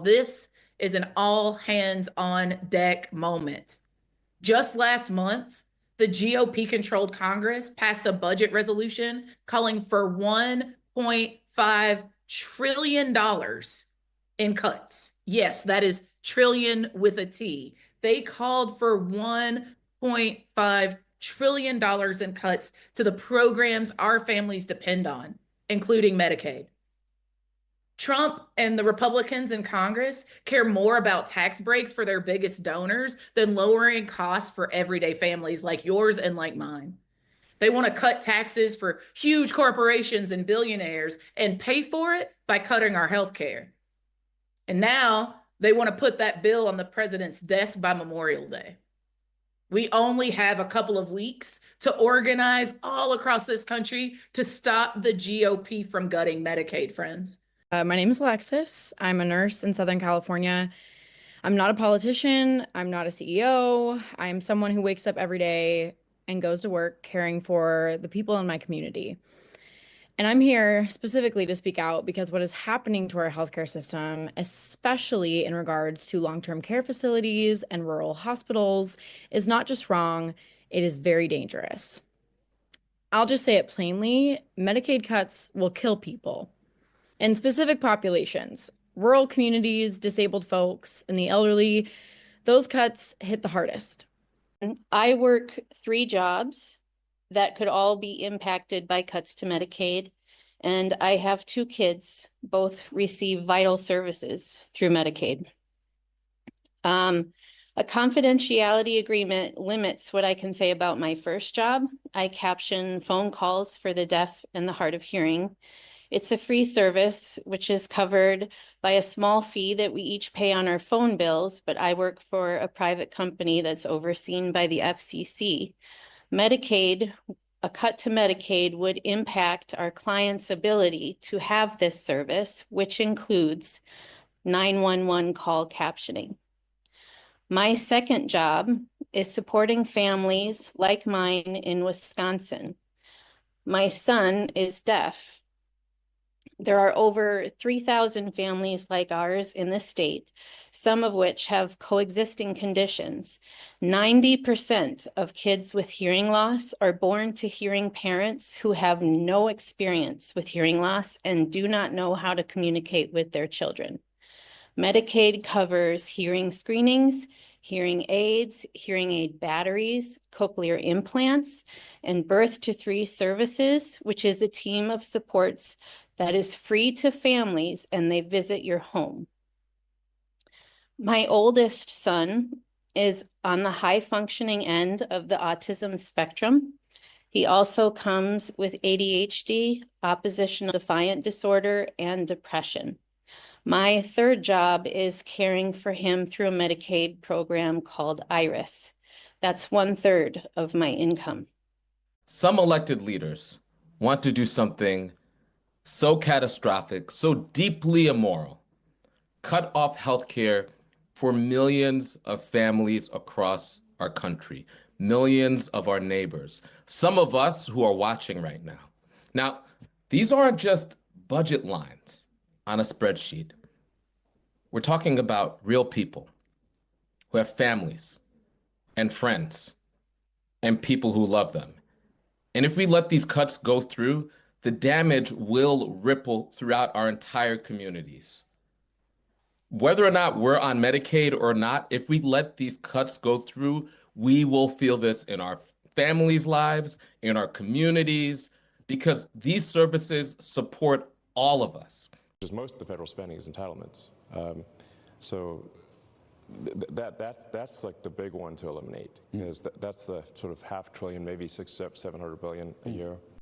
This is an all hands on deck moment. Just last month, the GOP controlled Congress passed a budget resolution calling for $1.5 trillion in cuts. Yes, that is trillion with a T. They called for $1.5 trillion in cuts to the programs our families depend on, including Medicaid. Trump and the Republicans in Congress care more about tax breaks for their biggest donors than lowering costs for everyday families like yours and like mine. They want to cut taxes for huge corporations and billionaires and pay for it by cutting our health care. And now they want to put that bill on the president's desk by Memorial Day. We only have a couple of weeks to organize all across this country to stop the GOP from gutting Medicaid, friends. My name is Alexis. I'm a nurse in Southern California. I'm not a politician. I'm not a CEO. I'm someone who wakes up every day and goes to work caring for the people in my community. And I'm here specifically to speak out because what is happening to our healthcare system, especially in regards to long-term care facilities and rural hospitals, is not just wrong, it is very dangerous. I'll just say it plainly, Medicaid cuts will kill people. In specific populations, rural communities, disabled folks, and the elderly, those cuts hit the hardest. I work 3 jobs that could all be impacted by cuts to Medicaid, and I have 2 kids, both receive vital services through Medicaid. A confidentiality agreement limits what I can say about my first job. I caption phone calls for the deaf and the hard of hearing. It's a free service, which is covered by a small fee that we each pay on our phone bills, but I work for a private company that's overseen by the FCC. Medicaid, a cut to Medicaid would impact our clients' ability to have this service, which includes 911 call captioning. My second job is supporting families like mine in Wisconsin. My son is deaf. There are over 3,000 families like ours in the state, some of which have coexisting conditions. 90% of kids with hearing loss are born to hearing parents who have no experience with hearing loss and do not know how to communicate with their children. Medicaid covers hearing screenings, hearing aids, hearing aid batteries, cochlear implants, and birth to 3 services, which is a team of supports that is free to families and they visit your home. My oldest son is on the high functioning end of the autism spectrum. He also comes with ADHD, oppositional defiant disorder, and depression. My third job is caring for him through a Medicaid program called IRIS. That's 1/3 of my income. Some elected leaders want to do something so catastrophic, so deeply immoral, cut off healthcare for millions of families across our country, millions of our neighbors, some of us who are watching right now. Now, these aren't just budget lines on a spreadsheet. We're talking about real people who have families and friends and people who love them. And if we let these cuts go through, the damage will ripple throughout our entire communities. Whether or not we're on Medicaid or not, if we let these cuts go through, we will feel this in our families' lives, in our communities, because these services support all of us. Most of the federal spending is entitlements. So that's like the big one to eliminate, because that's the sort of $500 billion, maybe $600-700 billion a year.